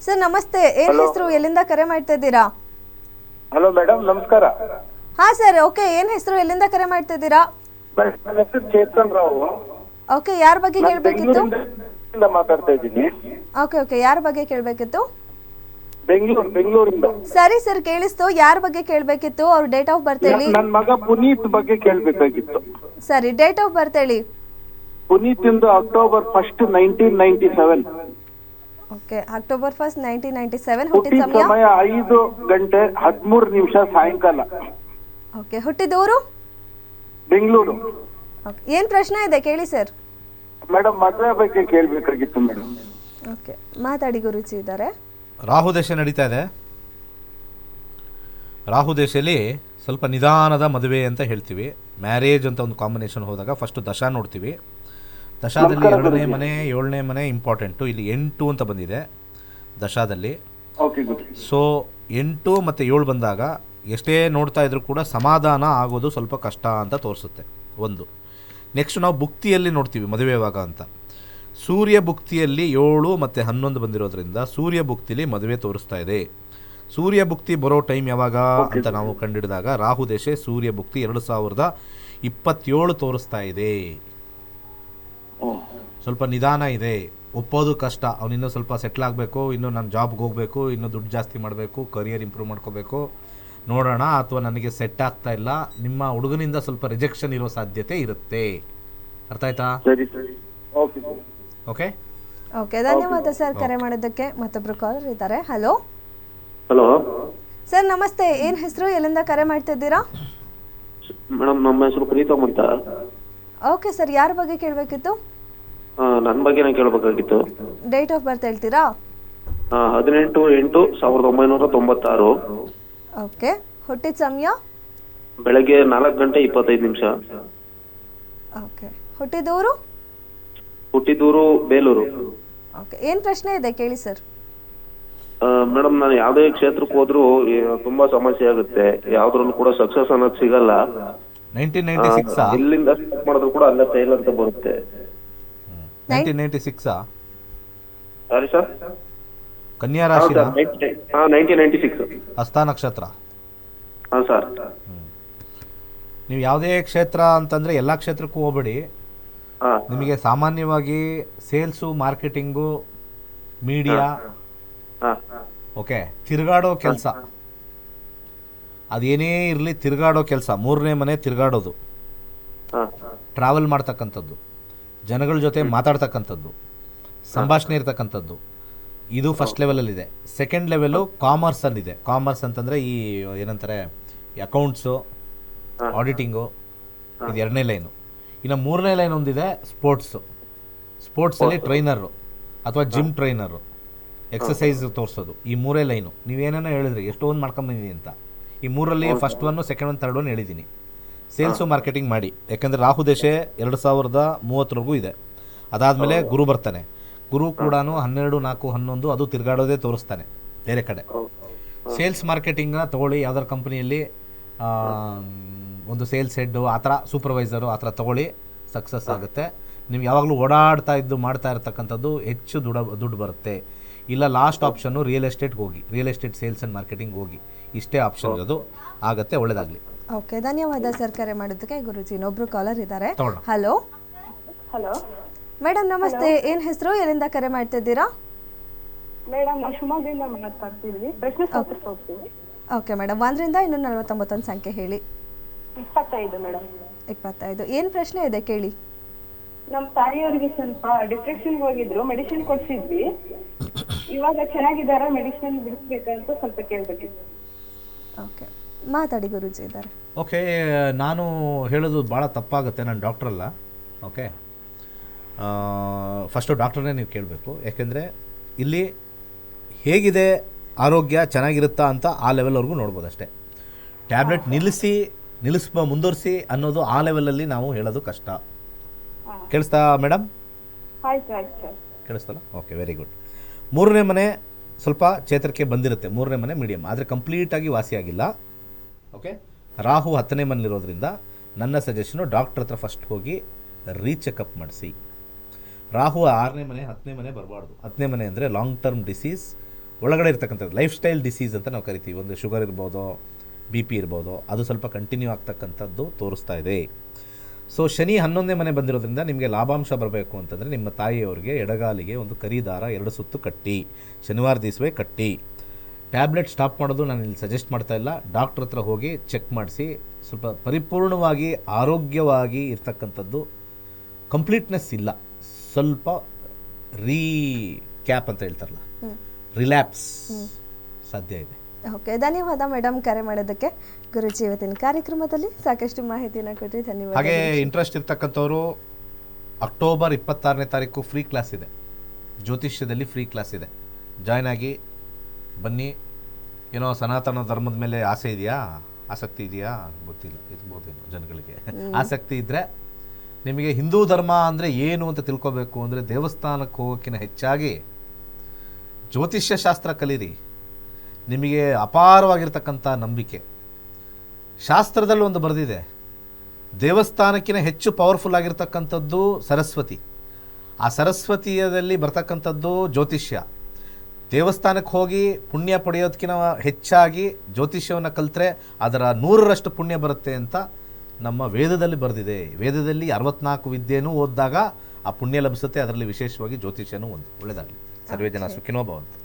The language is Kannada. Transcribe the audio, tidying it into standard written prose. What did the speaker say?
ಸರ್ ನಮಸ್ತೆ, ಏನ್ Hello. ಹೆಸರು, ಎಲ್ಲಿಂದ ಕರೆ ಮಾಡ್ತಾ ಇದ್ದೀರಾ? ಹಲೋ ಮೇಡಮ್, ನಮಸ್ಕಾರ. ಹಾ ಸರ್, ಓಕೆ. ಏನ್ ಹೆಸರು, ಎಲ್ಲಿಂದ ಕರೆ ಮಾಡ್ತಾ ಇದ್ದೀರಾ? ನನ್ನ ಹೆಸರು ಚೇತನ್ ರಾವ್. ಓಕೆ, ಯಾರ ಬಗ್ಗೆ ನಾನು ಕೇಳಬೇಕಿತ್ತು? ಬೆಂಗಳೂರಿಂದ ಮಾತಾಡ್ತಾ ಇದ್ದೀನಿ. ಓಕೆ ಓಕೆ, ಯಾರ ಬಗ್ಗೆ ಕೇಳಬೇಕಿತ್ತು? ಬೆಂಗಳೂರಿಂದ. ಸರಿ ಸರ್, ಕೇಳಿಸ್ತು. ಯಾರ ಬಗ್ಗೆ ಕೇಳಬೇಕಿತ್ತು? ಅವ್ರ ಡೇಟ್ ಆಫ್ ಬರ್ತ್ ಹೇಳಿ. ನನ್ನ ಮಗ ಪುನೀತ್ ಬಗ್ಗೆ ಕೇಳಬೇಕಾಗಿತ್ತು. ಸರಿ, ಡೇಟ್ ಆಫ್ ಬರ್ತ್ ಹೇಳಿ. ಪುನೀತ್ ಇಂದು October 1, 1997. Okay, October 1, 1997. ಹುಟ್ಟಿದ ಹುಟ್ಟಿದ ಸಮಯ? ಸಮಯ 5:13 ಸಾಯಂಕಾಲ. ಓಕೆ, ಹುಟ್ಟಿದೂರು? ಬೆಂಗಳೂರು. ಓಕೆ, ಏನ್ ಪ್ರಶ್ನೆ ಇದೆ ಕೇಳಿ ಸರ್. ಮೇಡಮ್, ಮದುವೆ ಬಗ್ಗೆ ಕೇಳಬೇಕಾಗಿತ್ತು ಮೇಡಮ್. ಓಕೆ, ಮಾತಾಡಿ, ಗುರುಜಿ ಇದ್ದಾರೆ. ರಾಹು ದೇಶ ನಡೀತಾ ಇದೆ. ರಾಹು ದೇಶದಲ್ಲಿ ಸ್ವಲ್ಪ ನಿಧಾನದ ಮದುವೆ ಅಂತ ಹೇಳ್ತೀವಿ. ಮ್ಯಾರೇಜ್ ಅಂತ ಒಂದು ಕಾಂಬಿನೇಷನ್ ಹೋದಾಗ ಫಸ್ಟು ದಶಾ ನೋಡ್ತೀವಿ. ದಶಾದಲ್ಲಿ 2ನೇ ಮನೆ 7ನೇ ಮನೆ ಇಂಪಾರ್ಟೆಂಟು. ಇಲ್ಲಿ 8 ಅಂತ ಬಂದಿದೆ ದಶಾದಲ್ಲಿ. Okay good. ಸೊ 8 ಮತ್ತು 7 ಬಂದಾಗ ಎಷ್ಟೇ ನೋಡ್ತಾ ಇದ್ರೂ ಕೂಡ ಸಮಾಧಾನ ಆಗೋದು ಸ್ವಲ್ಪ ಕಷ್ಟ ಅಂತ ತೋರಿಸುತ್ತೆ ಒಂದು. ನೆಕ್ಸ್ಟ್ ನಾವು ಭುಕ್ತಿಯಲ್ಲಿ ನೋಡ್ತೀವಿ ಮದುವೆ ಯಾವಾಗ ಅಂತ. ಸೂರ್ಯ ಭುಕ್ತಿಯಲ್ಲಿ 7 ಮತ್ತು 11 ಬಂದಿರೋದ್ರಿಂದ ಸೂರ್ಯ ಭುಕ್ತಿಲಿ ಮದುವೆ ತೋರಿಸ್ತಾ ಇದೆ. ಸೂರ್ಯ ಭುಕ್ತಿ ಬರೋ ಟೈಮ್ ಯಾವಾಗ ಅಂತ ನಾವು ಕಂಡಿಡಿದಾಗ ರಾಹು ದೇಶ ಸೂರ್ಯ ಭುಕ್ತಿ 2027 ತೋರಿಸ್ತಾ ಇದೆ. ಸ್ವಲ್ಪ ನಿಧಾನ ಇದೆ, ಒಪ್ಪೋದು ಕಷ್ಟ. ಅವನಿನ್ನೂ ಸ್ವಲ್ಪ ಸೆಟ್ಲ್ ಆಗಬೇಕು, ಇನ್ನೂ ನಾನು ಜಾಬ್ಗೆ ಹೋಗಬೇಕು, ಇನ್ನೂ ದುಡ್ಡು ಜಾಸ್ತಿ ಮಾಡಬೇಕು, ಕರಿಯರ್ ಇಂಪ್ರೂವ್ ಮಾಡ್ಕೋಬೇಕು, ನೋಡೋಣ. ಅಥವಾ ನನಗೆ ಸೆಟ್ ಆಗ್ತಾ ಇಲ್ಲ, ನಿಮ್ಮ ಹುಡುಗನಿಂದ ಸ್ವಲ್ಪ ರಿಜೆಕ್ಷನ್ ಇರೋ ಸಾಧ್ಯತೆ ಇರುತ್ತೆ. ಅರ್ಥ ಆಯ್ತಾ? ಸರಿ ಸರಿ, ಓಕೆ ಓಕೆ ಓಕೆ, ಧನ್ಯವಾದ ಸರ್ ಕರೆ ಮಾಡೋದಕ್ಕೆ. ಮತ್ತೊಬ್ರು ಕಾಲರ್ ಇದ್ದಾರೆ. ಹಲೋ ಹಲೋ ಸರ್ ನಮಸ್ತೆ, ಏನ್ ಹೆಸರು, ಎಲ್ಲಿಂದ ಕರೆ ಮಾಡ್ತಾ ಇದ್ದೀರಾ? ಮೇಡಮ್, ನಮ್ಮ ಹೆಸರು ಪ್ರೀತಮ್ ಅಂತ. ಓಕೆ ಸರ್, ಯಾರ ಬಗ್ಗೆ ಕೇಳಬೇಕಿತ್ತು? ನನ್ನ ಬಗ್ಗೆನೇ ಕೇಳಬೇಕಾಗಿತ್ತು. ಡೇಟ್ ಆಫ್ ಬರ್ತ್ ಹೇಳ್ತೀರಾ? 18/8/1996. ಓಕೆ, ಹುಟ್ಟಿದ ಸಮಯ? ಬೆಳಗ್ಗೆ 4:25. ಓಕೆ, ಹುಟ್ಟಿದೂರು? ಹುಟ್ಟಿದೂರು ಬೇಲೂರು. ಓಕೆ, ಏನ್ ಪ್ರಶ್ನೆ ಇದೆ ಕೇಳಿ ಸರ್. ಮೇಡಮ್, ನಾನು ಯಾವುದೇ ಕ್ಷೇತ್ರಕ್ಕೆ ಹೋದ್ರೂ ತುಂಬಾ ಸಮಸ್ಯೆ ಆಗುತ್ತೆ. ಯಾವ್ದ್ರಲ್ಲೂ ಕೂಡ ಸಕ್ಸಸ್ ಅನ್ನೋದು ಸಿಗಲ್ಲ. 1996 ಇಲ್ಲಿಂದ ಸ್ಟಾರ್ಟ್ ಮಾಡಿದ್ರು ಕೂಡ ಅಲ್ಲೇ ಫೇಲ್ ಅಂತ ಬರುತ್ತೆ. 1996 ಸಾರಿ ಸರ್, ಕನ್ಯಾ ರಾಶಿನ 1996. ಹಸ್ತ ನಕ್ಷತ್ರ. ಹಾಂ ಸರ್. ನೀವು ಯಾವುದೇ ಕ್ಷೇತ್ರ ಅಂತಂದರೆ ಎಲ್ಲ ಕ್ಷೇತ್ರಕ್ಕೂ ಹೋಗ್ಬೇಡಿ. ಹಾಂ ನಿಮಗೆ ಸಾಮಾನ್ಯವಾಗಿ ಸೇಲ್ಸು, ಮಾರ್ಕೆಟಿಂಗು, ಮೀಡಿಯಾ, ಹಾಂ ಓಕೆ, ತಿರುಗಾಡೋ ಕೆಲಸ, ಅದೇನೇ ಇರಲಿ ತಿರುಗಾಡೋ ಕೆಲಸ. 3ನೇ ಮನೆ ತಿರುಗಾಡೋದು, ಹಾಂ ಟ್ರಾವೆಲ್ ಮಾಡ್ತಕ್ಕಂಥದ್ದು, ಜನಗಳ ಜೊತೆ ಮಾತಾಡ್ತಕ್ಕಂಥದ್ದು, ಸಂಭಾಷಣೆ ಇರ್ತಕ್ಕಂಥದ್ದು, ಇದು ಫಸ್ಟ್ ಲೆವೆಲಲ್ಲಿದೆ. ಸೆಕೆಂಡ್ ಲೆವೆಲು ಕಾಮರ್ಸಲ್ಲಿದೆ. ಕಾಮರ್ಸ್ ಅಂತಂದರೆ ಈ ಏನಂತಾರೆ, ಅಕೌಂಟ್ಸು, ಆಡಿಟಿಂಗು, ಇದು 2ನೇ ಲೈನು. ಇನ್ನು 3ನೇ ಲೈನ್ ಒಂದಿದೆ ಸ್ಪೋರ್ಟ್ಸು. ಸ್ಪೋರ್ಟ್ಸಲ್ಲಿ ಟ್ರೈನರು ಅಥವಾ ಜಿಮ್ ಟ್ರೈನರು, ಎಕ್ಸಸೈಸ್ ತೋರಿಸೋದು. ಈ 3 ಲೈನು. ನೀವೇನೇನೋ ಹೇಳಿದ್ರಿ, ಎಷ್ಟೊಂದು ಮಾಡ್ಕೊಂಬಂದಿದ್ದೀನಿ ಅಂತ. ಈ 3ರಲ್ಲಿ first one, second one, third one ಹೇಳಿದ್ದೀನಿ. ಸೇಲ್ಸು ಮಾರ್ಕೆಟಿಂಗ್ ಮಾಡಿ, ಯಾಕಂದರೆ ರಾಹು ದೇಶ 2030 ಇದೆ. ಅದಾದಮೇಲೆ ಗುರು ಬರ್ತಾನೆ. ಗುರು ಕೂಡ 12/4/11 ಅದು ತಿರುಗಾಡೋದೇ ತೋರಿಸ್ತಾನೆ ಬೇರೆ ಕಡೆ. ಸೇಲ್ಸ್ ಮಾರ್ಕೆಟಿಂಗ್ನ ತೊಗೊಳ್ಳಿ, ಯಾವ್ದಾರು ಕಂಪ್ನಿಯಲ್ಲಿ ಒಂದು ಸೇಲ್ಸ್ ಹೆಡ್ಡು ಆ ಥರ, ಸೂಪರ್ವೈಸರು ಆ ಥರ ತೊಗೊಳ್ಳಿ, ಸಕ್ಸಸ್ ಆಗುತ್ತೆ. ನೀವು ಯಾವಾಗಲೂ ಓಡಾಡ್ತಾ ಇದ್ದು ಮಾಡ್ತಾ ಇರ್ತಕ್ಕಂಥದ್ದು ಹೆಚ್ಚು ದುಡ್ಡು ಬರುತ್ತೆ. ಇಲ್ಲ ಲಾಸ್ಟ್ ಆಪ್ಷನ್ನು ರಿಯಲ್ ಎಸ್ಟೇಟ್ಗೆ ಹೋಗಿ, real estate sales and marketing ಹೋಗಿ. ಇಷ್ಟೇ ಆಪ್ಷನ್ ಇರೋದು, ಆಗುತ್ತೆ, ಒಳ್ಳೇದಾಗಲಿ. ಓಕೆ, ಧನ್ಯವಾದ ಸರ್ ಕರೆ ಮಾಡೋದಕ್ಕೆ. ಗುರುಜಿ, ಇನ್ನೊಬ್ರು ಕಾಲರ್ ಇದ್ದಾರೆ. ತಗೊಳ್ಳೋಣ. ಹಲೋ ಹಲೋ ಮೇಡಮ್ ನಮಸ್ತೆ, ಏನ್ ಹೆಸರು, ಎಲ್ಲಿಂದ ಕರೆ ಮಾಡ್ತಾ ಇದ್ದೀರಾ? ಮೇಡಮ್, ನಾವು ಶಿವಮೊಗ್ಗದಿಂದ ಮಾತಾಡ್ತಿದ್ವಿ. ಪ್ರಶ್ನೆ ಸಂತೃಪ್ತಿ ಹೋಗ್ತೀವಿ. ಓಕೆ ಮೇಡಮ್, 1ರಿಂದ 249 ಸಂಖ್ಯೆ ಹೇಳಿ. 25 ಮೇಡಮ್. 25. ಏನ್ ಪ್ರಶ್ನೆ ಇದೆ ಕೇಳಿ. ನಮ್ಮ ತಾಯಿಯವರಿಗೆ ಸ್ವಲ್ಪ ಡಿಪ್ರೆಷನ್ಗೆ ಹೋಗಿದ್ರು, ಮೆಡಿಸಿನ್ ಕೊಡ್ಸಿದ್ವಿ. ಇವಾಗ ಚೆನ್ನಾಗಿದ್ದಾರ, ಮೆಡಿಸಿನ್ ಬಿಡಿಸ್ಬೇಕಂತ ಸ್ವಲ್ಪ ಕೇಳ್ಬೇಕಿತ್ತು. ಓಕೆ, ಮಾತಾಡಿ, ಗುರುಜಿ ಇದ್ದಾರೆ. ಓಕೆ, ನಾನು ಹೇಳೋದು ಭಾಳ ತಪ್ಪಾಗುತ್ತೆ, ನಾನು ಡಾಕ್ಟ್ರಲ್ಲ. ಓಕೆ, ಫಸ್ಟು ಡಾಕ್ಟ್ರನ್ನೇ ನೀವು ಕೇಳಬೇಕು. ಯಾಕೆಂದರೆ ಇಲ್ಲಿ ಹೇಗಿದೆ ಆರೋಗ್ಯ, ಚೆನ್ನಾಗಿರುತ್ತಾ ಅಂತ ಆ ಲೆವೆಲ್ವರೆಗೂ ನೋಡ್ಬೋದು ಅಷ್ಟೇ. ಟ್ಯಾಬ್ಲೆಟ್ ಮುಂದುವರಿಸಿ ಅನ್ನೋದು ಆ ಲೆವೆಲಲ್ಲಿ ನಾವು ಹೇಳೋದು ಕಷ್ಟ. ಕೇಳಿಸ್ತಾ ಮೇಡಮ್? ಆಯ್ತು ಆಯ್ತು ಸರ್. ಕೇಳಿಸ್ತಲ್ಲ? Okay, very good. 3ನೇ ಮನೆ ಸ್ವಲ್ಪ ಚೇತರಿಕೆ ಬಂದಿರುತ್ತೆ. 3ನೇ ಮನೆ ಮೀಡಿಯಮ್, ಆದರೆ ಕಂಪ್ಲೀಟಾಗಿ ವಾಸಿಯಾಗಿಲ್ಲ. ಓಕೆ, ರಾಹು 10ನೇ ಮನೇಲಿರೋದ್ರಿಂದ ನನ್ನ ಸಜೆಷನು ಡಾಕ್ಟ್ರ್ ಹತ್ರ ಫಸ್ಟ್ ಹೋಗಿ ರೀಚೆಕಪ್ ಮಾಡಿಸಿ. ರಾಹು 6ನೇ ಮನೆ 10ನೇ ಮನೆ ಬರಬಾರ್ದು. 10ನೇ ಮನೆ ಅಂದರೆ ಲಾಂಗ್ ಟರ್ಮ್ ಡಿಸೀಸ್, ಒಳಗಡೆ ಇರ್ತಕ್ಕಂಥದ್ದು ಲೈಫ್ ಸ್ಟೈಲ್ ಡಿಸೀಸ್ ಅಂತ ನಾವು ಕರಿತೀವಿ. ಒಂದು ಶುಗರ್ ಇರ್ಬೋದು, ಬಿ ಪಿ ಇರ್ಬೋದು, ಅದು ಸ್ವಲ್ಪ ಕಂಟಿನ್ಯೂ ಆಗ್ತಕ್ಕಂಥದ್ದು ತೋರಿಸ್ತಾ ಇದೆ. ಸೊ ಶನಿ 11ನೇ ಮನೆ ಬಂದಿರೋದ್ರಿಂದ ನಿಮಗೆ ಲಾಭಾಂಶ ಬರಬೇಕು ಅಂತಂದರೆ ನಿಮ್ಮ ತಾಯಿಯವರಿಗೆ ಎಡಗಾಲಿಗೆ ಒಂದು ಕರಿ ದಾರ 2 ಸುತ್ತು ಕಟ್ಟಿ, ಶನಿವಾರ ದಿವಸವೇ ಕಟ್ಟಿ. ಟ್ಯಾಬ್ಲೆಟ್ ಸ್ಟಾಪ್ ಮಾಡೋದು ನಾನು ಇಲ್ಲಿ ಸಜೆಸ್ಟ್ ಮಾಡ್ತಾ ಇಲ್ಲ. ಡಾಕ್ಟ್ರ್ ಹತ್ರ ಹೋಗಿ ಚೆಕ್ ಮಾಡಿಸಿ ಸ್ವಲ್ಪ ಪರಿಪೂರ್ಣವಾಗಿ ಆರೋಗ್ಯವಾಗಿ ಇರ್ತಕ್ಕಂಥದ್ದು, ಕಂಪ್ಲೀಟ್ನೆಸ್ ಇಲ್ಲ, ಸ್ವಲ್ಪ ಕ್ಯಾಪ್ ಅಂತ ಹೇಳ್ತಾರಲ್ಲ, ರಿಲ್ಯಾಪ್ಸ್ ಸಾಧ್ಯ ಇದೆ. ಓಕೆ, ಧನ್ಯವಾದ ಮೇಡಮ್ ಕರೆ ಮಾಡೋದಕ್ಕೆ. ಗುರುಜಿ ಇವತ್ತಿನ ಕಾರ್ಯಕ್ರಮದಲ್ಲಿ ಸಾಕಷ್ಟು ಮಾಹಿತಿನ ಕೊಟ್ಟರೆ ಧನ್ಯವಾದ. ಹಾಗೆ ಇಂಟ್ರೆಸ್ಟ್ ಇರ್ತಕ್ಕಂಥವ್ರು ಅಕ್ಟೋಬರ್ 26ನೇ ತಾರೀಕು ಫ್ರೀ ಕ್ಲಾಸ್ ಇದೆ, ಜ್ಯೋತಿಷ್ಯದಲ್ಲಿ ಫ್ರೀ ಕ್ಲಾಸ್ ಇದೆ. ಜಾಯ್ನ್ ಆಗಿ ಬನ್ನಿ. ಏನೋ ಸನಾತನ ಧರ್ಮದ ಮೇಲೆ ಆಸಕ್ತಿ ಇದೆಯಾ ಗೊತ್ತಿಲ್ಲ, ಇರ್ಬೋದೇನೋ ಜನಗಳಿಗೆ. ಆಸಕ್ತಿ ಇದ್ದರೆ ನಿಮಗೆ ಹಿಂದೂ ಧರ್ಮ ಅಂದರೆ ಏನು ಅಂತ ತಿಳ್ಕೊಬೇಕು ಅಂದರೆ ದೇವಸ್ಥಾನಕ್ಕೆ ಹೋಗೋಕ್ಕಿಂತ ಹೆಚ್ಚಾಗಿ ಜ್ಯೋತಿಷ್ಯ ಶಾಸ್ತ್ರ ಕಲೀರಿ. ನಿಮಗೆ ಅಪಾರವಾಗಿರ್ತಕ್ಕಂಥ ನಂಬಿಕೆ. ಶಾಸ್ತ್ರದಲ್ಲಿ ಒಂದು ಬರೆದಿದೆ, ದೇವಸ್ಥಾನಕ್ಕಿಂತ ಹೆಚ್ಚು ಪವರ್ಫುಲ್ ಆಗಿರ್ತಕ್ಕಂಥದ್ದು ಸರಸ್ವತಿ. ಆ ಸರಸ್ವತಿಯದಲ್ಲಿ ಬರ್ತಕ್ಕಂಥದ್ದು ಜ್ಯೋತಿಷ್ಯ. ದೇವಸ್ಥಾನಕ್ಕೆ ಹೋಗಿ ಪುಣ್ಯ ಪಡೆಯೋದಕ್ಕಿಂತ ಹೆಚ್ಚಾಗಿ ಜ್ಯೋತಿಷ್ಯವನ್ನು ಕಲಿತ್ರೆ ಅದರ 100ರಷ್ಟು ಪುಣ್ಯ ಬರುತ್ತೆ ಅಂತ ನಮ್ಮ ವೇದದಲ್ಲಿ ಬರೆದಿದೆ. ವೇದದಲ್ಲಿ 64 ವಿದ್ಯೆನೂ ಓದಿದಾಗ ಆ ಪುಣ್ಯ ಲಭಿಸುತ್ತೆ. ಅದರಲ್ಲಿ ವಿಶೇಷವಾಗಿ ಜ್ಯೋತಿಷ್ಯನೂ ಒಂದು. ಒಳ್ಳೆಯದಾಗಲಿ. ಸರ್ವೇ ಜನ ಸುಖಿನೋ ಭವಂತು.